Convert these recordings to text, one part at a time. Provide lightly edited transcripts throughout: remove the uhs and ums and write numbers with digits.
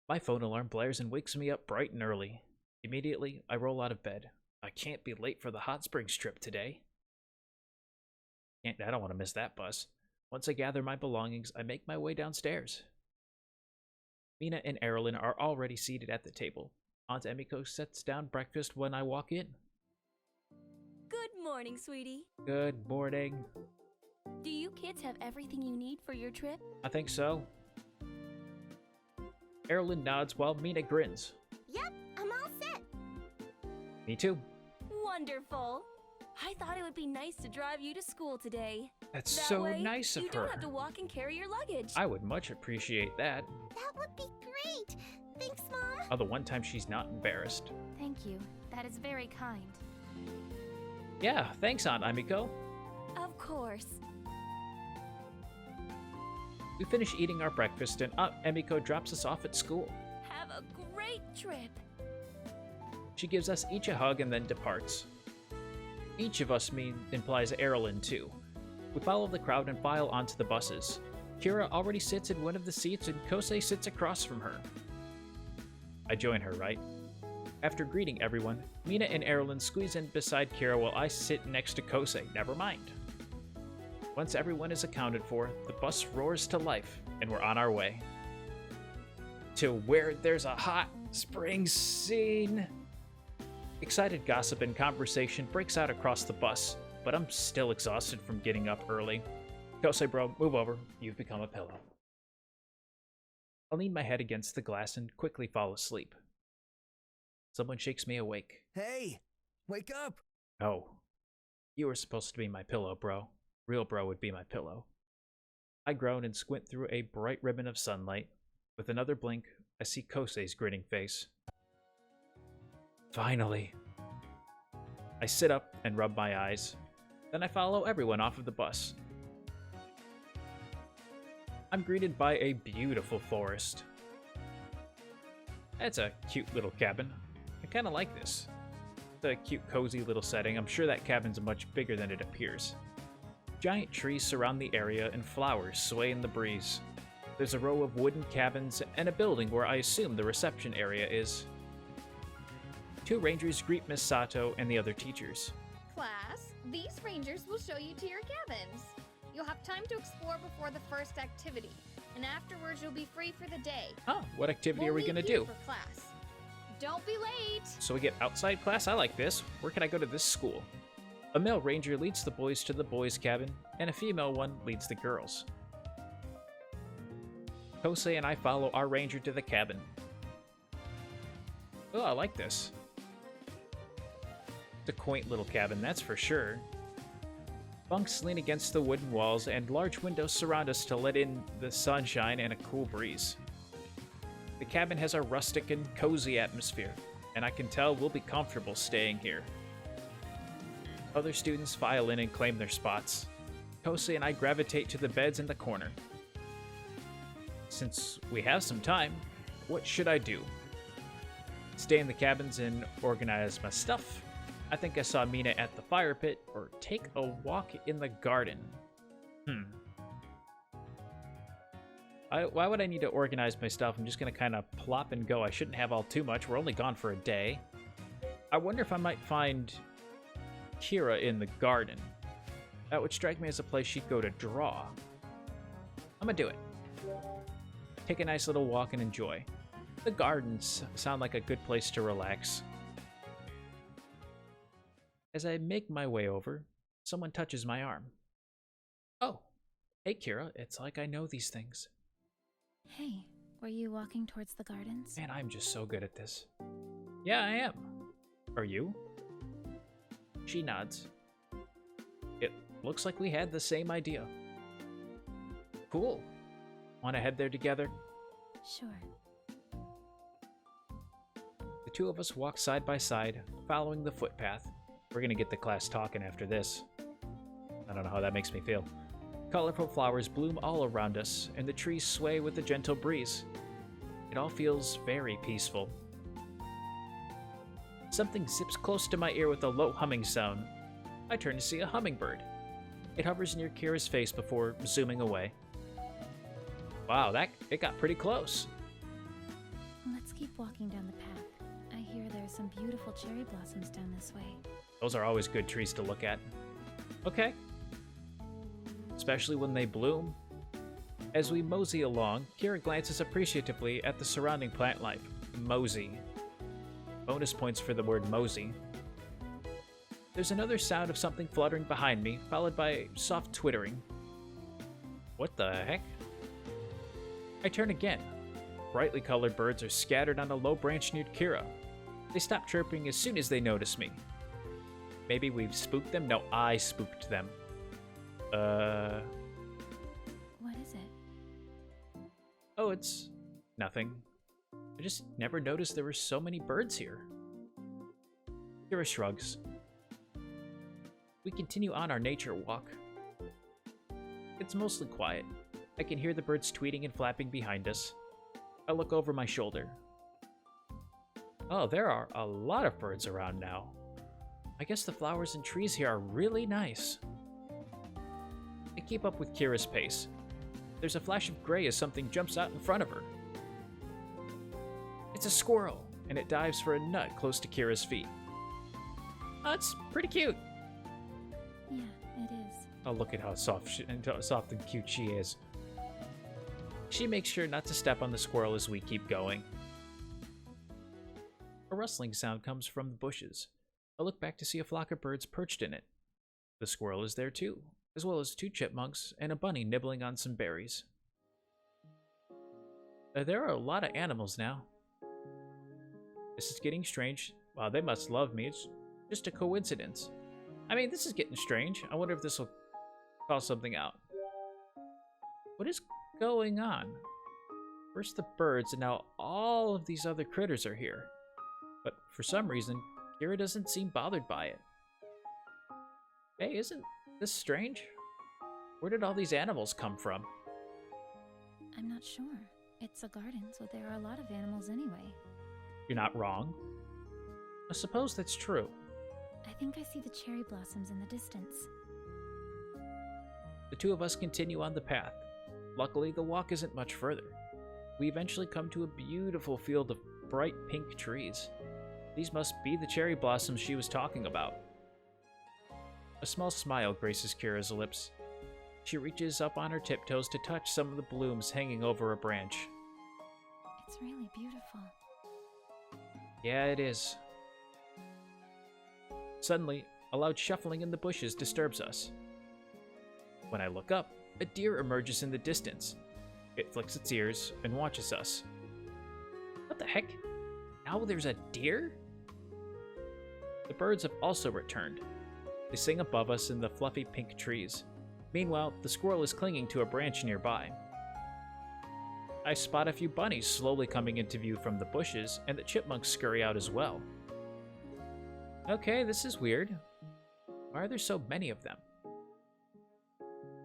My phone alarm blares and wakes me up bright and early. Immediately, I roll out of bed. I can't be late for the hot springs trip today. I don't want to miss that bus. Once I gather my belongings, I make my way downstairs. Mina and Erilynn are already seated at the table. Aunt Emiko sets down breakfast when I walk in. Good morning, sweetie. Good morning. Do you kids have everything you need for your trip? I think so. Erilynn nods while Mina grins. Yep, I'm all set. Me too. Wonderful. I thought it would be nice to drive you to school today. That's That so way, nice of you her. don't have to walk and carry your luggage. I would much appreciate that. That would be great. Thanks, Mom. Oh, the one time she's not embarrassed. Thank you. That is very kind. Yeah, thanks, Aunt Emiko. Of course. We finish eating our breakfast and Aunt Emiko drops us off at school. Have a great trip. She gives us each a hug and then departs. Each of us implies Erilynn too. We follow the crowd and file onto the buses. Kira already sits in one of the seats and Kosei sits across from her. I join her, right? After greeting everyone, Mina and Erilynn squeeze in beside Kira while I sit next to Kosei. Never mind. Once everyone is accounted for, the bus roars to life, and we're on our way. To where there's a hot spring scene. Excited gossip and conversation breaks out across the bus, but I'm still exhausted from getting up early. Kosei bro, move over. You've become a pillow. I lean my head against the glass and quickly fall asleep. Someone shakes me awake. Hey, wake up! Oh, you were supposed to be my pillow, bro. Real bro would be my pillow. I groan and squint through a bright ribbon of sunlight. With another blink, I see Kosei's grinning face. Finally. I sit up and rub my eyes. Then I follow everyone off of the bus. I'm greeted by a beautiful forest. That's a cute little cabin. I kind of like this. It's a cute, cozy little setting. I'm sure that cabin's much bigger than it appears. Giant trees surround the area and flowers sway in the breeze. There's a row of wooden cabins and a building where I assume the reception area is. Two rangers greet Miss Sato and the other teachers. Class, these rangers will show you to your cabins. You'll have time to explore before the first activity, and afterwards you'll be free for the day. Huh, what activity are we gonna meet here do? for class. Don't be late. So we get outside class? I like this. Where can I go to this school? A male ranger leads the boys to the boys' cabin, and a female one leads the girls. Kosei and I follow our ranger to the cabin. Oh, I like this. It's a quaint little cabin, that's for sure. Bunks lean against the wooden walls, and large windows surround us to let in the sunshine and a cool breeze. The cabin has a rustic and cozy atmosphere, and I can tell we'll be comfortable staying here. Other students file in and claim their spots. Kosei and I gravitate to the beds in the corner. Since we have some time, what should I do? Stay in the cabins and organize my stuff? I think I saw Mina at the fire pit, or take a walk in the garden. Why would I need to organize my stuff? I'm just gonna kind of plop and go. I shouldn't have all too much. We're only gone for a day. I wonder if I might find Kira in the garden. That would strike me as a place she'd go to draw. I'm gonna do it. Take a nice little walk and enjoy. The gardens sound like a good place to relax. As I make my way over, someone touches my arm. Oh, hey Kira, it's like I know these things. Hey, were you walking towards the gardens? Man, I'm just so good at this. Yeah, I am. Are you? She nods. It looks like we had the same idea. Cool. Want to head there together? Sure. The two of us walk side by side, following the footpath. We're gonna get the class talking after this. I don't know how that makes me feel. Colorful flowers bloom all around us, and the trees sway with a gentle breeze. It all feels very peaceful. Something zips close to my ear with a low humming sound. I turn to see a hummingbird. It hovers near Kira's face before zooming away. Wow, it got pretty close. keep walking down the path. I hear there's some beautiful cherry blossoms down this way. Those are always good trees to look at. Okay. Especially when they bloom. As we mosey along, Kira glances appreciatively at the surrounding plant life. Mosey. Bonus points for the word mosey. There's another sound of something fluttering behind me, followed by soft twittering. What the heck? I turn again. Brightly colored birds are scattered on a low branch near Kira. They stop chirping as soon as they notice me. Maybe we've spooked them? No, I spooked them. What is it? Oh, it's nothing. I just never noticed there were so many birds here. Kira shrugs. We continue on our nature walk. It's mostly quiet. I can hear the birds tweeting and flapping behind us. I look over my shoulder. Oh, there are a lot of birds around now. I guess the flowers and trees here are really nice. I keep up with Kira's pace. There's a flash of gray as something jumps out in front of her. It's a squirrel, and it dives for a nut close to Kira's feet. Oh, it's pretty cute. Yeah, it is. Oh, look at how soft and cute she is. She makes sure not to step on the squirrel as we keep going. A rustling sound comes from the bushes. I look back to see a flock of birds perched in it. The squirrel is there too, as well as 2 chipmunks and a bunny nibbling on some berries. There are a lot of animals now. This is getting strange. Wow, they must love me. It's just a coincidence. I mean, this is getting strange. I wonder if this will call something out. What is going on? First the birds, and now all of these other critters are here. But for some reason, Kira doesn't seem bothered by it. Hey, isn't this strange? Where did all these animals come from? I'm not sure. It's a garden, so there are a lot of animals anyway. You're not wrong. I suppose that's true. I think I see the cherry blossoms in the distance. The 2 of us continue on the path. Luckily, the walk isn't much further. We eventually come to a beautiful field of bright pink trees. These must be the cherry blossoms she was talking about. A small smile graces Kira's lips. She reaches up on her tiptoes to touch some of the blooms hanging over a branch. It's really beautiful. Yeah, it is. Suddenly, a loud shuffling in the bushes disturbs us. When I look up, a deer emerges in the distance. It flicks its ears and watches us. What the heck? Now there's a deer? The birds have also returned. They sing above us in the fluffy pink trees. Meanwhile, the squirrel is clinging to a branch nearby. I spot a few bunnies slowly coming into view from the bushes, and the chipmunks scurry out as well. Okay, this is weird. Why are there so many of them?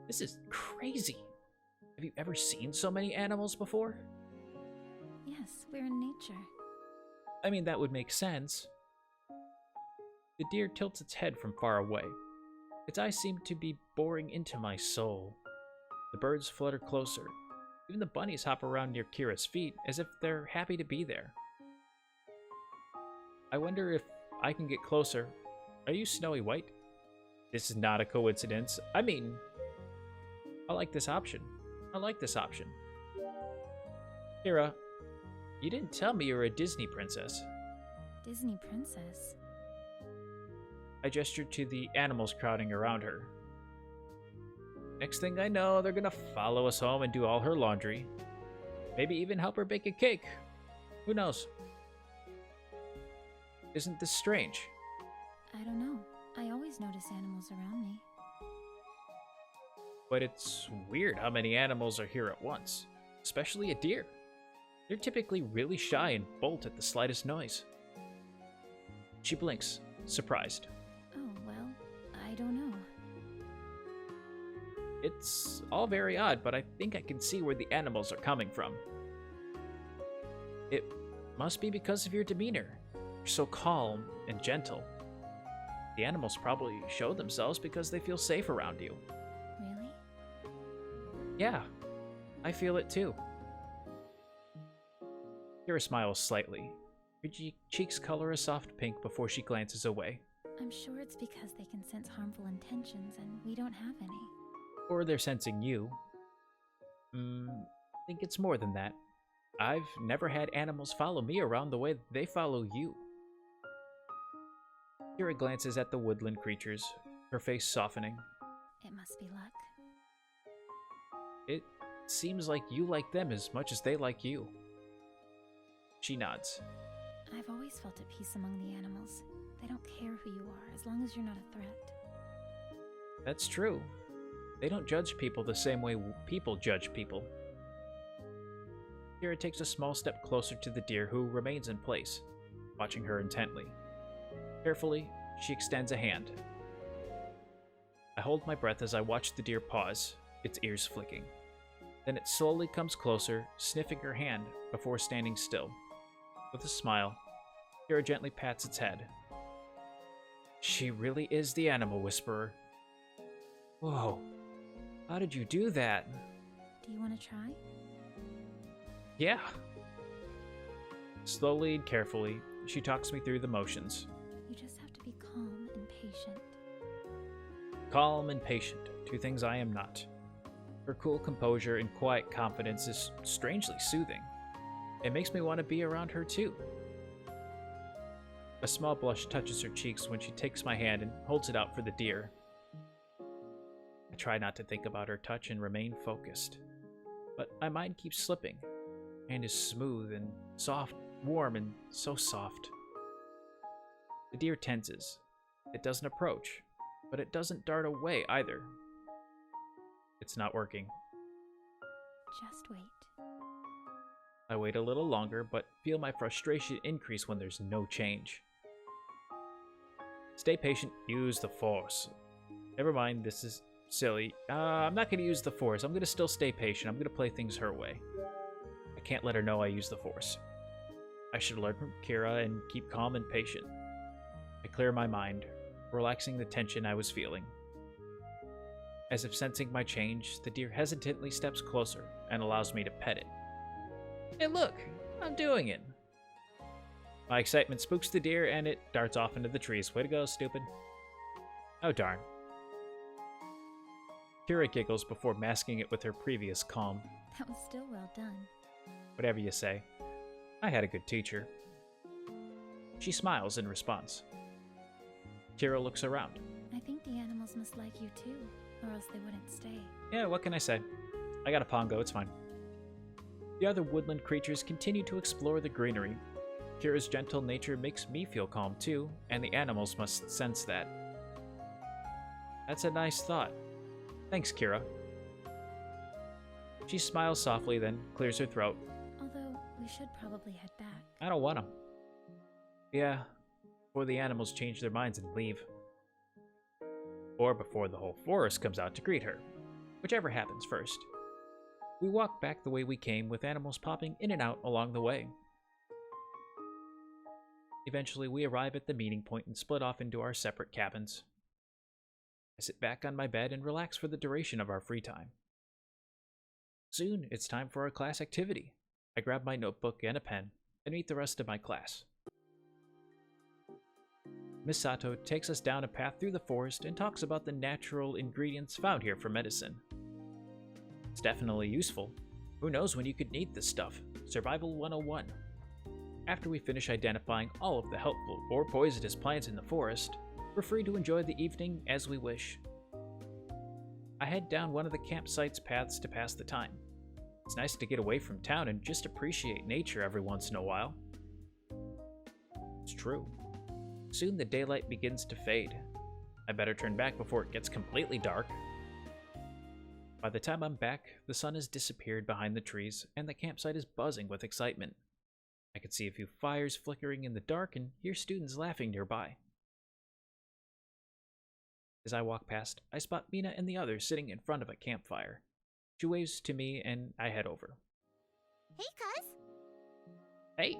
This is crazy. Have you ever seen so many animals before? Yes, we're in nature. I mean, that would make sense. The deer tilts its head from far away. Its eyes seem to be boring into my soul. The birds flutter closer. Even the bunnies hop around near Kira's feet as if they're happy to be there. I wonder if I can get closer. Are you Snowy White? This is not a coincidence. I mean, I like this option. I like this option. Kira, you didn't tell me you were a Disney princess. Disney princess? I gestured to the animals crowding around her. Next thing I know, they're gonna follow us home and do all her laundry. Maybe even help her bake a cake. Who knows? Isn't this strange? I don't know. I always notice animals around me. But it's weird how many animals are here at once, especially a deer. They're typically really shy and bolt at the slightest noise. She blinks, surprised. Oh, well, I don't know. It's all very odd, but I think I can see where the animals are coming from. It must be because of your demeanor. You're so calm and gentle. The animals probably show themselves because they feel safe around you. Really? Yeah, I feel it too. Kira smiles slightly. Her cheeks color a soft pink before she glances away. I'm sure it's because they can sense harmful intentions and we don't have any. Or they're sensing you. I think it's more than that. I've never had animals follow me around the way they follow you. Kira glances at the woodland creatures, her face softening. It must be luck. It seems like you like them as much as they like you. She nods. I've always felt at peace among the animals. They don't care who you are, as long as you're not a threat. That's true. They don't judge people the same way people judge people. Kira takes a small step closer to the deer, who remains in place, watching her intently. Carefully, she extends a hand. I hold my breath as I watch the deer pause, its ears flicking. Then it slowly comes closer, sniffing her hand before standing still. With a smile, Kira gently pats its head. She really is the animal whisperer. Whoa, how did you do that? Do you want to try? Yeah. Slowly and carefully, she talks me through the motions. You just have to be calm and patient. Calm and patient, two things I am not. Her cool composure and quiet confidence is strangely soothing. It makes me want to be around her too. A small blush touches her cheeks when she takes my hand and holds it out for the deer. I try not to think about her touch and remain focused. But my mind keeps slipping. Hand is smooth and soft, warm and so soft. The deer tenses. It doesn't approach, but it doesn't dart away either. It's not working. Just wait. I wait a little longer, but feel my frustration increase when there's no change. Stay patient, use the force. Never mind, this is silly. I'm not going to use the force. I'm going to still stay patient. I'm going to play things her way. I can't let her know I use the force. I should learn from Kira and keep calm and patient. I clear my mind, relaxing the tension I was feeling. As if sensing my change, the deer hesitantly steps closer and allows me to pet it. Hey look, I'm doing it! My excitement spooks the deer and it darts off into the trees. Way to go, stupid. Oh darn. Kira giggles before masking it with her previous calm. That was still well done. Whatever you say. I had a good teacher. She smiles in response. Kira looks around. I think the animals must like you too, or else they wouldn't stay. Yeah, what can I say? I got a pongo, it's fine. The other woodland creatures continue to explore the greenery. Kira's gentle nature makes me feel calm too, and the animals must sense that. That's a nice thought. Thanks, Kira. She smiles softly, then clears her throat. Although, we should probably head back. I don't want to. Yeah, before the animals change their minds and leave. Or before the whole forest comes out to greet her. Whichever happens first. We walk back the way we came, with animals popping in and out along the way. Eventually, we arrive at the meeting point and split off into our separate cabins. I sit back on my bed and relax for the duration of our free time. Soon, it's time for our class activity. I grab my notebook and a pen and meet the rest of my class. Miss Sato takes us down a path through the forest and talks about the natural ingredients found here for medicine. It's definitely useful. Who knows when you could need this stuff? Survival 101. After we finish identifying all of the helpful or poisonous plants in the forest, we're free to enjoy the evening as we wish. I head down one of the campsite's paths to pass the time. It's nice to get away from town and just appreciate nature every once in a while. It's true. Soon the daylight begins to fade. I better turn back before it gets completely dark. By the time I'm back, the sun has disappeared behind the trees, and the campsite is buzzing with excitement. I can see a few fires flickering in the dark and hear students laughing nearby. As I walk past, I spot Mina and the others sitting in front of a campfire. She waves to me and I head over. Hey, cuz. Hey!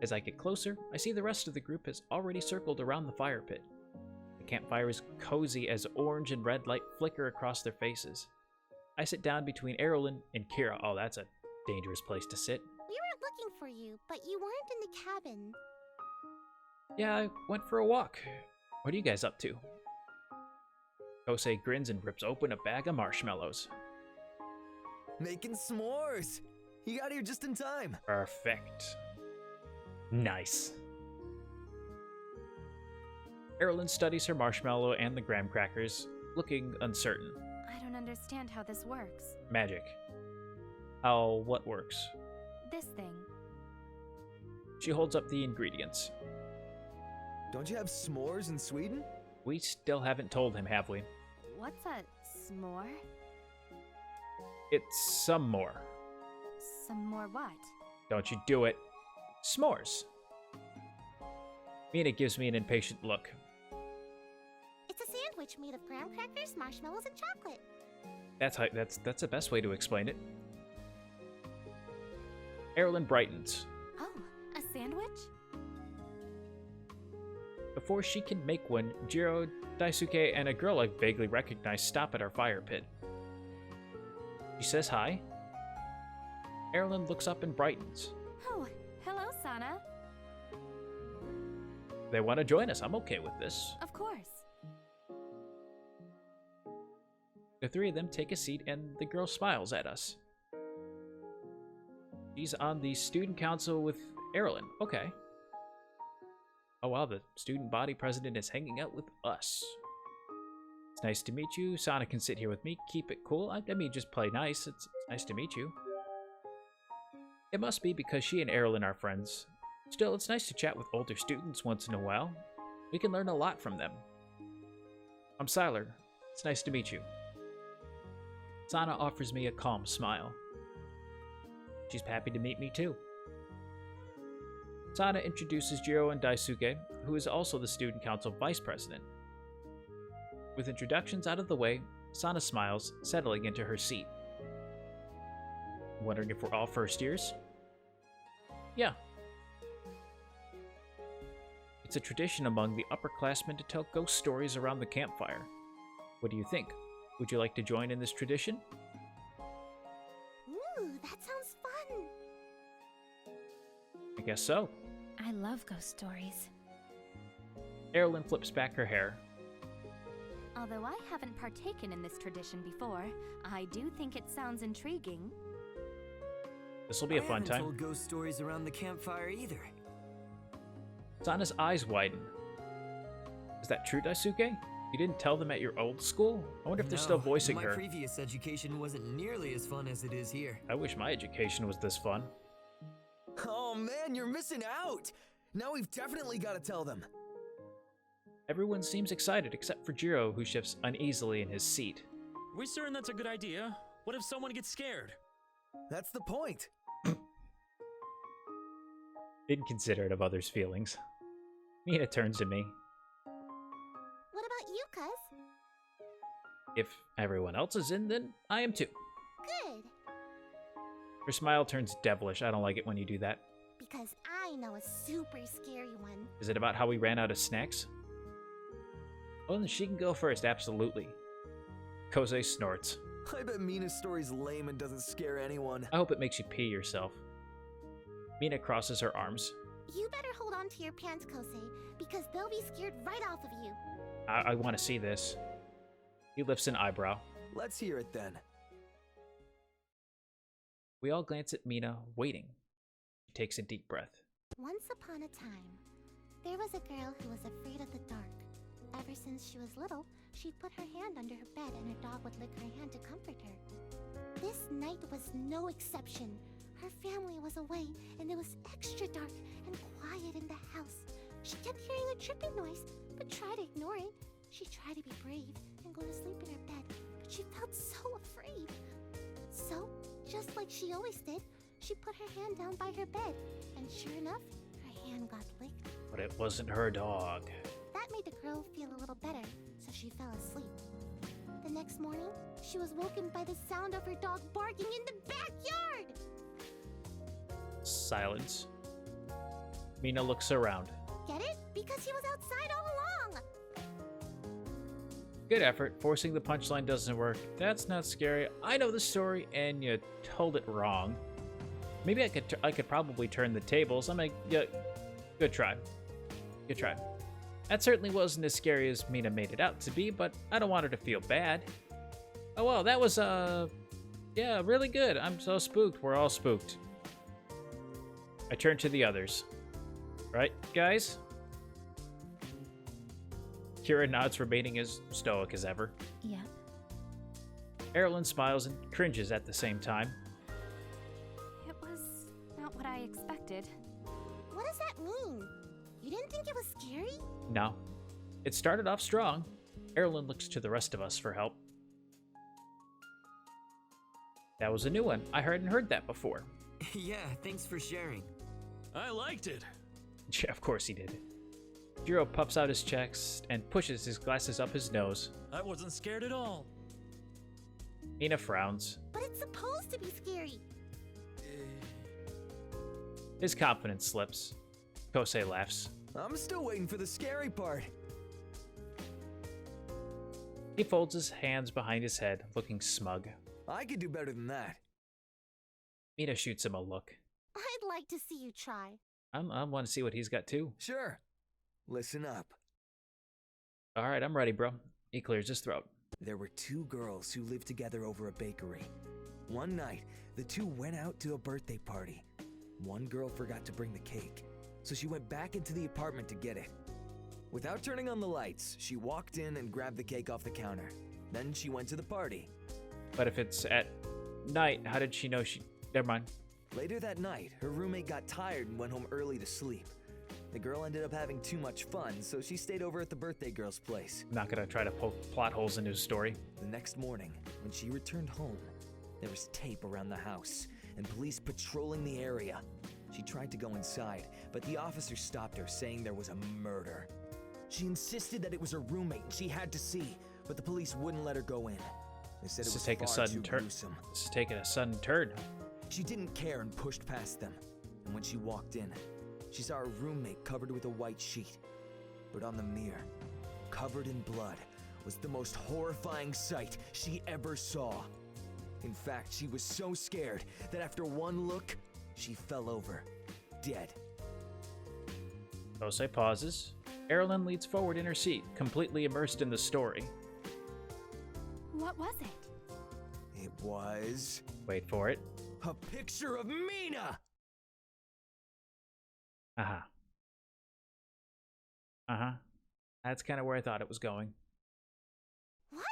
As I get closer, I see the rest of the group has already circled around the fire pit. The campfire is cozy as orange and red light flicker across their faces. I sit down between Erilynn and Kira. Oh, that's a dangerous place to sit. We were you, but you weren't in the cabin. Yeah, I went for a walk. What are you guys up to? Kosei grins and rips open a bag of marshmallows. Making s'mores. You got here just in time. Perfect. Nice. Erilynn studies her marshmallow and the graham crackers, looking uncertain. I don't understand how this works. Magic. How what works? This thing. She holds up the ingredients. Don't you have s'mores in Sweden? We still haven't told him, have we? What's a s'more? It's some more. Some more what? Don't you do it. S'mores. Mina gives me an impatient look. It's a sandwich made of graham crackers, marshmallows, and chocolate. That's the best way to explain it. Erilynn brightens. Oh, a sandwich? Before she can make one, Jiro, Daisuke, and a girl I vaguely recognize stop at our fire pit. She says hi. Erilynn looks up and brightens. Oh, hello, Sana. They want to join us. I'm okay with this. Of course. The three of them take a seat and the girl smiles at us. She's on the student council with Erilynn. Okay. Oh wow, the student body president is hanging out with us. It's nice to meet you. Sana can sit here with me. Keep it cool. I mean, just play nice. It's nice to meet you. It must be because she and Erilynn are friends. Still, it's nice to chat with older students once in a while. We can learn a lot from them. I'm Sylar. It's nice to meet you. Sana offers me a calm smile. She's happy to meet me too. Sana introduces Jiro and Daisuke, who is also the student council vice president. With introductions out of the way, Sana smiles, settling into her seat. Wondering if we're all first years? Yeah. It's a tradition among the upperclassmen to tell ghost stories around the campfire. What do you think? Would you like to join in this tradition? Ooh, that sounds fun. I guess so. I love ghost stories. Erilynn flips back her hair. Although I haven't partaken in this tradition before, I do think it sounds intriguing. This will be a fun I time. haven't told ghost stories around the campfire either. Sana's eyes widen. Is that true, Daisuke? You didn't tell them at your old school? I wonder if they're still voicing my her. My previous education wasn't nearly as fun as it is here. I wish my education was this fun. Oh man, you're missing out! Now we've definitely got to tell them. Everyone seems excited except for Jiro, who shifts uneasily in his seat. We certain that's a good idea? What if someone gets scared? That's the point. Inconsiderate of others' feelings. Mina turns to me. What about you, cuz? If everyone else is in, then I am too. Good. Her smile turns devilish. I don't like it when you do that. Because I know a super scary one. Is it about how we ran out of snacks? Oh, then she can go first, absolutely. Kosei snorts. I bet Mina's story's lame and doesn't scare anyone. I hope it makes you pee yourself. Mina crosses her arms. You better hold on to your pants, Kosei, because they'll be scared right off of you. I want to see this. He lifts an eyebrow. Let's hear it then. We all glance at Mina, waiting. She takes a deep breath. Once upon a time, there was a girl who was afraid of the dark. Ever since she was little, she'd put her hand under her bed and her dog would lick her hand to comfort her. This night was no exception. Her family was away, and it was extra dark and quiet in the house. She kept hearing a tripping noise, but tried to ignore it. She tried to be brave and go to sleep in her bed, but she felt so afraid. So, just like she always did, she put her hand down by her bed, and sure enough, her hand got licked. But it wasn't her dog. That made the girl feel a little better, so she fell asleep. The next morning, she was woken by the sound of her dog barking in the backyard! Silence. Mina looks around. Get it? Because he was outside all along! Good effort. Forcing the punchline doesn't work. That's not scary. I know the story, and you told it wrong. Maybe I could probably turn the tables. I'm like, yeah, good try. Good try. That certainly wasn't as scary as Mina made it out to be, but I don't want her to feel bad. Oh well, that was yeah, really good. I'm so spooked. We're all spooked. I turn to the others. Right, guys? Kira nods, remaining as stoic as ever. Yep. Erilynn smiles and cringes at the same time. It was not what I expected. What does that mean? You didn't think it was scary? No. It started off strong. Erilynn looks to the rest of us for help. That was a new one. I hadn't heard that before. Yeah, thanks for sharing. I liked it. Yeah, of course he did. Jiro puffs out his chest and pushes his glasses up his nose. I wasn't scared at all. Mina frowns. But it's supposed to be scary. His confidence slips. Kosei laughs. I'm still waiting for the scary part. He folds his hands behind his head, looking smug. I could do better than that. Mina shoots him a look. I'd like to see you try. I want to see what he's got too. Sure. Listen up. All right, I'm ready, bro. He clears his throat. There were two girls who lived together over a bakery. One night, the two went out to a birthday party. One girl forgot to bring the cake, so she went back into the apartment to get it. Without turning on the lights, she walked in and grabbed the cake off the counter. Then she went to the party. But if it's at night, how did she know she... Never mind. Later that night, her roommate got tired and went home early to sleep. The girl ended up having too much fun, so she stayed over at the birthday girl's place. I'm not gonna try to poke plot holes into his story. The next morning, when she returned home, there was tape around the house and police patrolling the area. She tried to go inside, but the officer stopped her, saying there was a murder. She insisted that it was her roommate and she had to see, but the police wouldn't let her go in. They said This it is was taking a far sudden too turn. gruesome. This is taking a sudden turn. She didn't care and pushed past them. And when she walked in, she saw her roommate covered with a white sheet. But on the mirror, covered in blood, was the most horrifying sight she ever saw. In fact, she was so scared that after one look, she fell over, dead. Kosei pauses. Erilynn leans forward in her seat, completely immersed in the story. What was it? It was Wait for it. a picture of Mina! Uh-huh. Uh-huh. That's kind of where I thought it was going. What?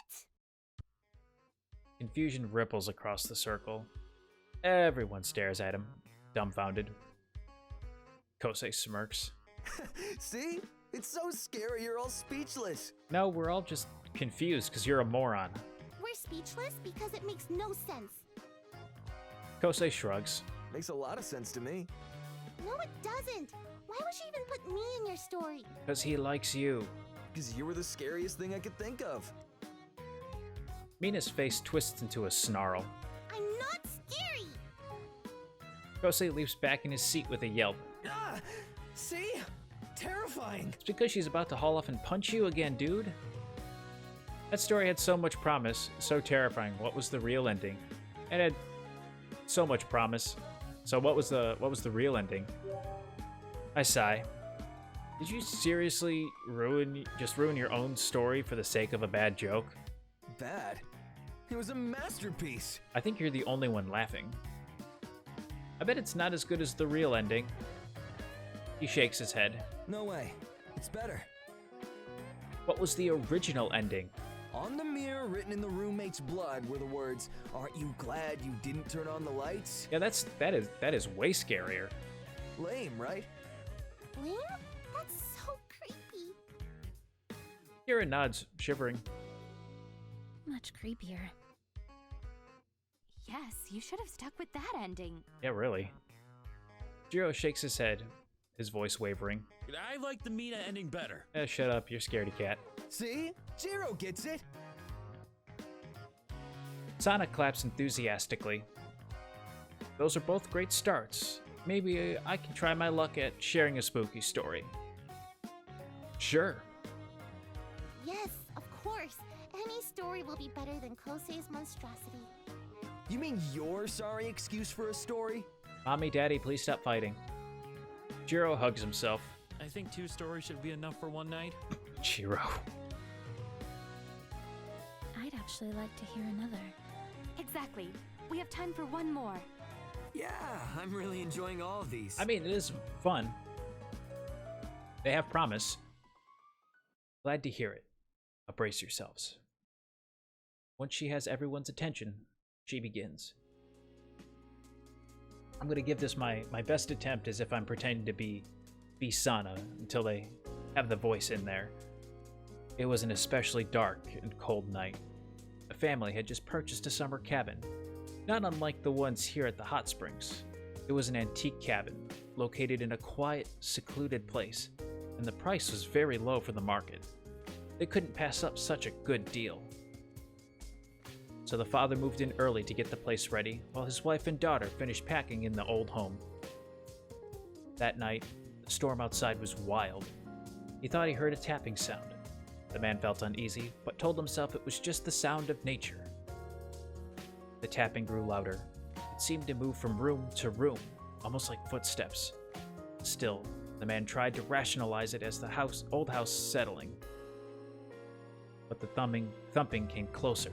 Confusion ripples across the circle. Everyone stares at him, dumbfounded. Kosei smirks. See? It's so scary you're all speechless. No, we're all just confused because you're a moron. We're speechless because it makes no sense. Kosei shrugs. Makes a lot of sense to me. No, it doesn't. Why would she even put me in your story? Because he likes you. Because you were the scariest thing I could think of. Mina's face twists into a snarl. I'm not scary. Kosei leaps back in his seat with a yelp. Ah! See? Terrifying. It's because she's about to haul off and punch you again, dude. That story had so much promise, so terrifying. What was the real ending? It had so much promise. So what was the real ending? I sigh. Did you seriously ruin your own story for the sake of a bad joke? Bad? It was a masterpiece. I think you're the only one laughing. I bet it's not as good as the real ending. He shakes his head. No way. It's better. What was the original ending? On the mirror, written in the roommate's blood, were the words, "Aren't you glad you didn't turn on the lights?" Yeah, that is way scarier. Lame, right? Lame? That's so creepy. Kira nods, shivering. Much creepier. Yes, you should have stuck with that ending. Yeah, really. Jiro shakes his head, his voice wavering. I like the Mina ending better. Shut up, you're scaredy cat. See? Jiro gets it. Sana claps enthusiastically. Those are both great starts. Maybe I can try my luck at sharing a spooky story. Sure. Yes, of course. Any story will be better than Kosei's monstrosity. You mean your sorry excuse for a story? Mommy, Daddy, please stop fighting. Jiro hugs himself. I think 2 stories should be enough for one night. Jiro. I'd actually like to hear another. Exactly. We have time for one more. Yeah, I'm really enjoying all of these. I mean, it is fun. They have promise. Glad to hear it. Now brace yourselves. Once she has everyone's attention, she begins. I'm gonna give this my best attempt as if I'm pretending to be Sana until they have the voice in there. It was an especially dark and cold night. A family had just purchased a summer cabin, not unlike the ones here at the hot springs. It was an antique cabin, located in a quiet, secluded place, and the price was very low for the market. They couldn't pass up such a good deal. So the father moved in early to get the place ready, while his wife and daughter finished packing in the old home. That night, the storm outside was wild. He thought he heard a tapping sound. The man felt uneasy, but told himself it was just the sound of nature. The tapping grew louder. It seemed to move from room to room, almost like footsteps. Still, the man tried to rationalize it as the old house settling. But the thumping came closer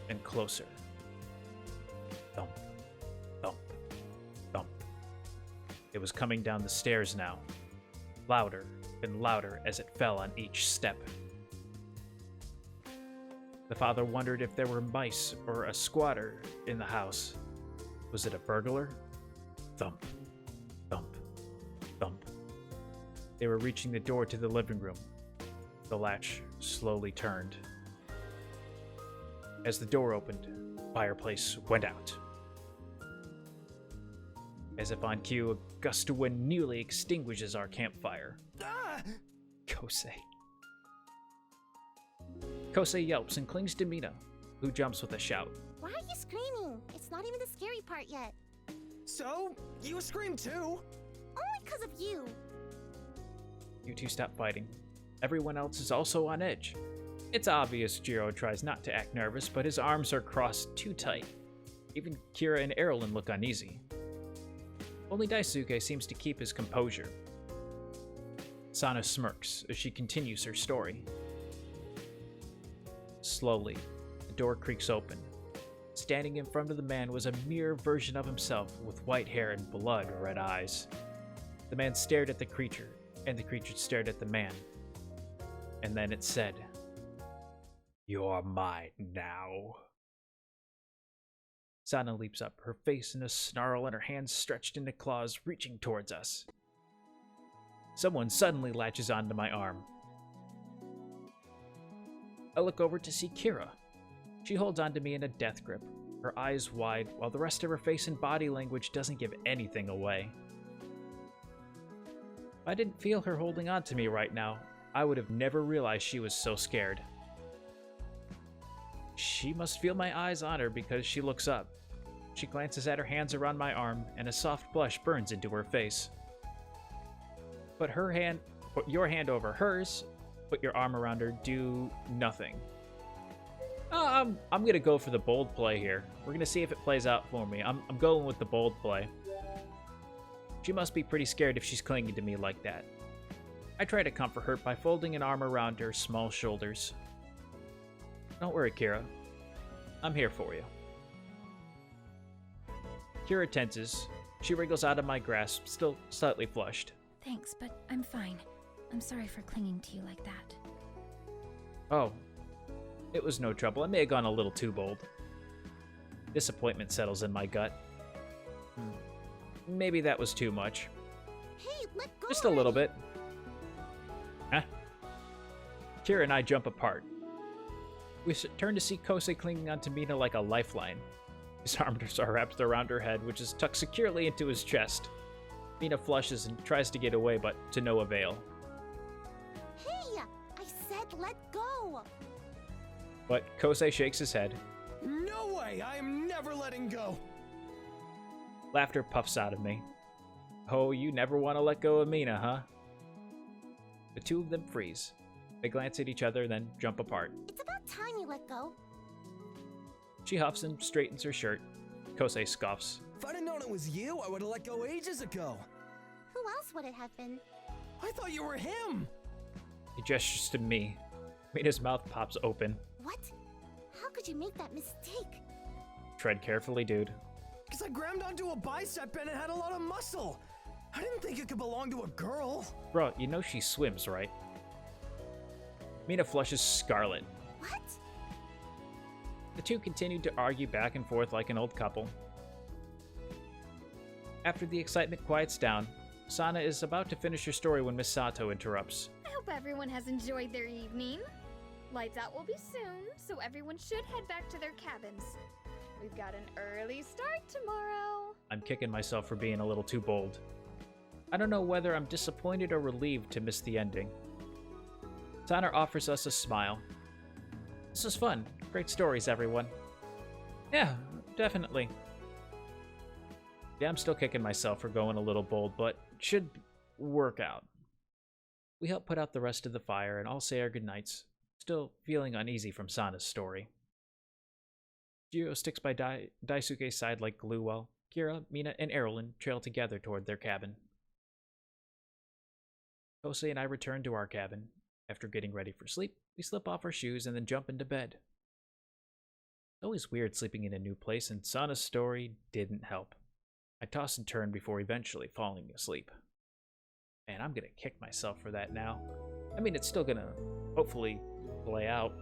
and closer. Thump, thump, thump. It was coming down the stairs now, louder and louder as it fell on each step. The father wondered if there were mice or a squatter in the house. Was it a burglar? Thump, thump, thump. They were reaching the door to the living room. The latch slowly turned. As the door opened, the fireplace went out. As if on cue, a gust of wind nearly extinguishes our campfire. Ah! Kosei. Kosei yelps and clings to Mina, who jumps with a shout. Why are you screaming? It's not even the scary part yet. So, you scream too? Only because of you. You two stop fighting. Everyone else is also on edge. It's obvious Jiro tries not to act nervous, but his arms are crossed too tight. Even Kira and Erilynn look uneasy. Only Daisuke seems to keep his composure. Sana smirks as she continues her story. Slowly, the door creaks open. Standing in front of the man was a mirror version of himself with white hair and blood-red eyes. The man stared at the creature, and the creature stared at the man. And then it said, "You're mine now." Sana leaps up, her face in a snarl and her hands stretched into claws, reaching towards us. Someone suddenly latches onto my arm. I look over to see Kira. She holds onto me in a death grip, her eyes wide, while the rest of her face and body language doesn't give anything away. If I didn't feel her holding on to me right now, I would have never realized she was so scared. She must feel my eyes on her because she looks up. She glances at her hands around my arm, and a soft blush burns into her face. Put your hand over hers, put your arm around her, do nothing. I'm gonna go for the bold play here. We're gonna see if it plays out for me. I'm going with the bold play. She must be pretty scared if she's clinging to me like that. I try to comfort her by folding an arm around her small shoulders. Don't worry, Kira. I'm here for you. Kira tenses. She wriggles out of my grasp, still slightly flushed. Thanks, but I'm fine. I'm sorry for clinging to you like that. Oh. It was no trouble. I may have gone a little too bold. Disappointment settles in my gut. Maybe that was too much. Hey, let go. Just a little bit. Huh? Kira and I jump apart. We turn to see Kosei clinging onto Mina like a lifeline. His arms are wrapped around her head, which is tucked securely into his chest. Mina flushes and tries to get away, but to no avail. Hey, I said let go. But Kosei shakes his head. No way! I am never letting go! Laughter puffs out of me. Oh, you never want to let go of Mina, huh? The two of them freeze. They glance at each other, then jump apart. It's about time you let go. She huffs and straightens her shirt. Kosei scoffs. If I'd have known it was you, I would have let go ages ago. Who else would it have been? I thought you were him. He gestures to me. Mina's mouth pops open. What? How could you make that mistake? Tread carefully, dude. Because I grabbed onto a bicep and it had a lot of muscle. I didn't think it could belong to a girl. Bro, you know she swims, right? Mina flushes scarlet. What? The two continued to argue back and forth like an old couple. After the excitement quiets down, Sana is about to finish her story when Miss Sato interrupts. I hope everyone has enjoyed their evening. Lights out will be soon, so everyone should head back to their cabins. We've got an early start tomorrow. I'm kicking myself for being a little too bold. I don't know whether I'm disappointed or relieved to miss the ending. Sana offers us a smile. This was fun. Great stories, everyone. Yeah, definitely. Yeah, I'm still kicking myself for going a little bold, but should work out. We help put out the rest of the fire and all say our goodnights, still feeling uneasy from Sana's story. Jiro sticks by Daisuke's side like glue while Kira, Mina, and Erilynn trail together toward their cabin. Kosei and I return to our cabin. After getting ready for sleep, we slip off our shoes and then jump into bed. It's always weird sleeping in a new place, and Sana's story didn't help. I toss and turn before eventually falling asleep. Man, I'm gonna kick myself for that now. I mean, it's still gonna hopefully play out,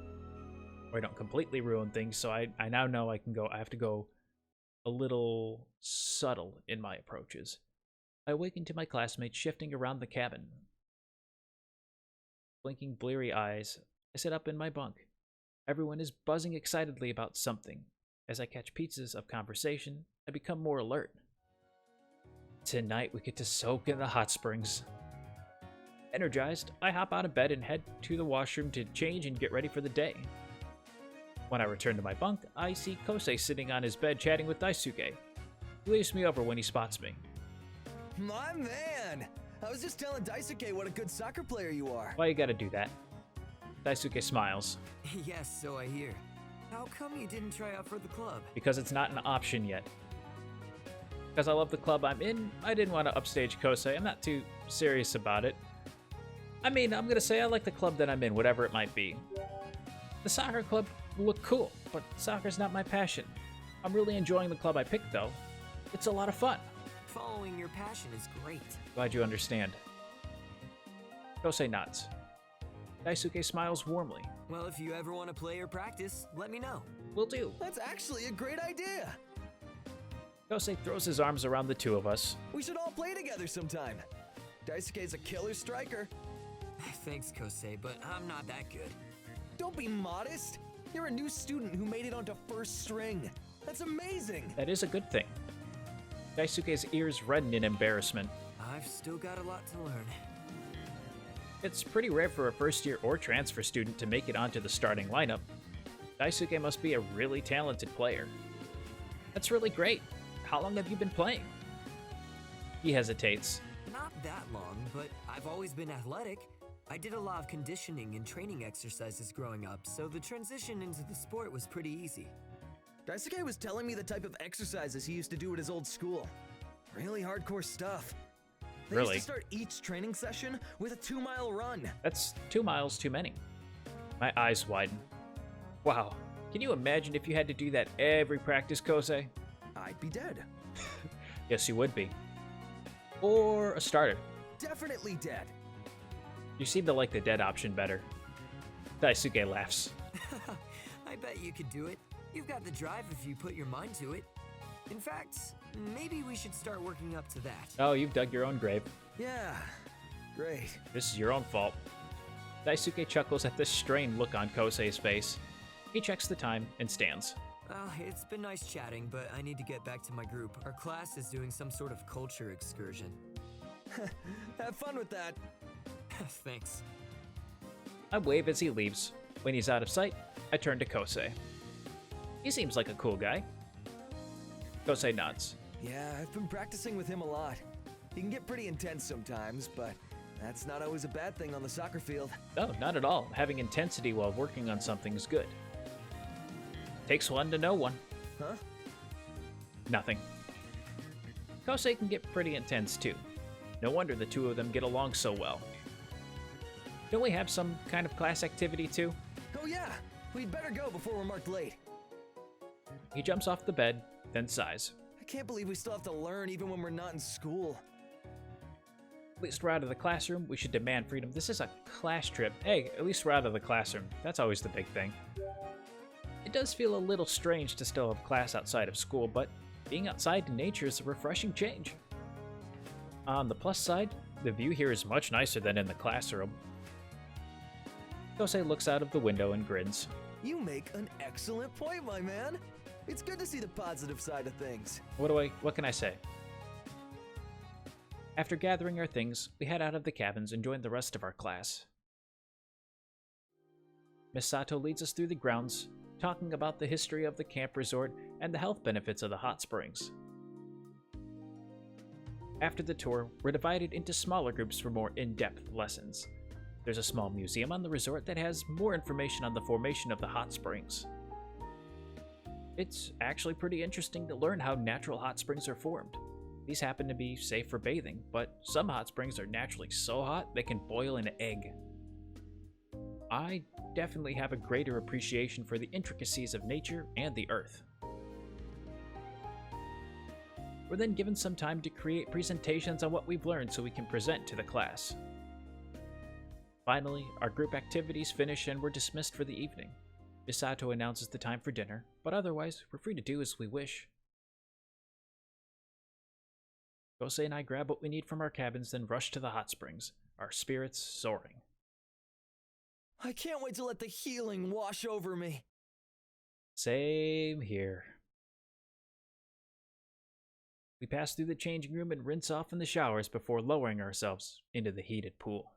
or I don't completely ruin things, so I now know I have to go a little subtle in my approaches. I awaken to my classmates shifting around the cabin. Blinking bleary eyes, I sit up in my bunk. Everyone is buzzing excitedly about something. As I catch pieces of conversation, I become more alert. Tonight we get to soak in the hot springs. Energized, I hop out of bed and head to the washroom to change and get ready for the day. When I return to my bunk, I see Kosei sitting on his bed chatting with Daisuke. He leaves me over when he spots me. My man! I was just telling Daisuke what a good soccer player you are. Why you gotta do that? Daisuke smiles. Yes, so I hear. How come you didn't try out for the club? Because it's not an option yet. Because I love the club I'm in, I didn't want to upstage Kosei. I'm not too serious about it. I mean, I'm gonna say I like the club that I'm in, whatever it might be. The soccer club will look cool, but soccer's not my passion. I'm really enjoying the club I picked, though. It's a lot of fun. Following your passion is great. Glad you understand. Kosei nods. Daisuke smiles warmly. Well, if you ever want to play or practice, let me know. Will do. That's actually a great idea. Kosei throws his arms around the two of us. We should all play together sometime. Daisuke's a killer striker. Thanks, Kosei, but I'm not that good. Don't be modest. You're a new student who made it onto first string. That's amazing. That is a good thing. Daisuke's ears redden in embarrassment. I've still got a lot to learn. It's pretty rare for a first-year or transfer student to make it onto the starting lineup. Daisuke must be a really talented player. That's really great. How long have you been playing? He hesitates. Not that long, but I've always been athletic. I did a lot of conditioning and training exercises growing up, so the transition into the sport was pretty easy. Daisuke was telling me the type of exercises he used to do at his old school. Really hardcore stuff. They Really? used to start each training session with a 2-mile run. That's 2 miles too many. My eyes widen. Wow. Can you imagine if you had to do that every practice, Kosei? I'd be dead. Yes, you would be. Or a starter. Definitely dead. You seem to like the dead option better. Daisuke laughs. I bet you could do it. You've got the drive if you put your mind to it. In fact, maybe we should start working up to that. Oh, you've dug your own grave. Yeah, great. This is your own fault. Daisuke chuckles at the strained look on Kosei's face. He checks the time and stands. It's been nice chatting, but I need to get back to my group. Our class is doing some sort of culture excursion. Have fun with that. Thanks. I wave as he leaves. When he's out of sight, I turn to Kosei. He seems like a cool guy. Kosei nods. Yeah, I've been practicing with him a lot. He can get pretty intense sometimes, but that's not always a bad thing on the soccer field. No, not at all. Having intensity while working on something is good. Takes one to know one. Huh? Nothing. Kosei can get pretty intense too. No wonder the two of them get along so well. Don't we have some kind of class activity too? Oh yeah, we'd better go before we're marked late. He jumps off the bed, then sighs. I can't believe we still have to learn even when we're not in school. At least we're out of the classroom, we should demand freedom. This is a class trip. Hey, at least we're out of the classroom. That's always the big thing. It does feel a little strange to still have class outside of school, but being outside in nature is a refreshing change. On the plus side, the view here is much nicer than in the classroom. Kosei looks out of the window and grins. You make an excellent point, my man. It's good to see the positive side of things. What can I say? After gathering our things, we head out of the cabins and join the rest of our class. Miss Sato leads us through the grounds, talking about the history of the camp resort and the health benefits of the hot springs. After the tour, we're divided into smaller groups for more in-depth lessons. There's a small museum on the resort that has more information on the formation of the hot springs. It's actually pretty interesting to learn how natural hot springs are formed. These happen to be safe for bathing, but some hot springs are naturally so hot they can boil an egg. I definitely have a greater appreciation for the intricacies of nature and the earth. We're then given some time to create presentations on what we've learned so we can present to the class. Finally, our group activities finish and we're dismissed for the evening. Misato announces the time for dinner, but otherwise, we're free to do as we wish. Kosei and I grab what we need from our cabins, then rush to the hot springs, our spirits soaring. I can't wait to let the healing wash over me. Same here. We pass through the changing room and rinse off in the showers before lowering ourselves into the heated pool.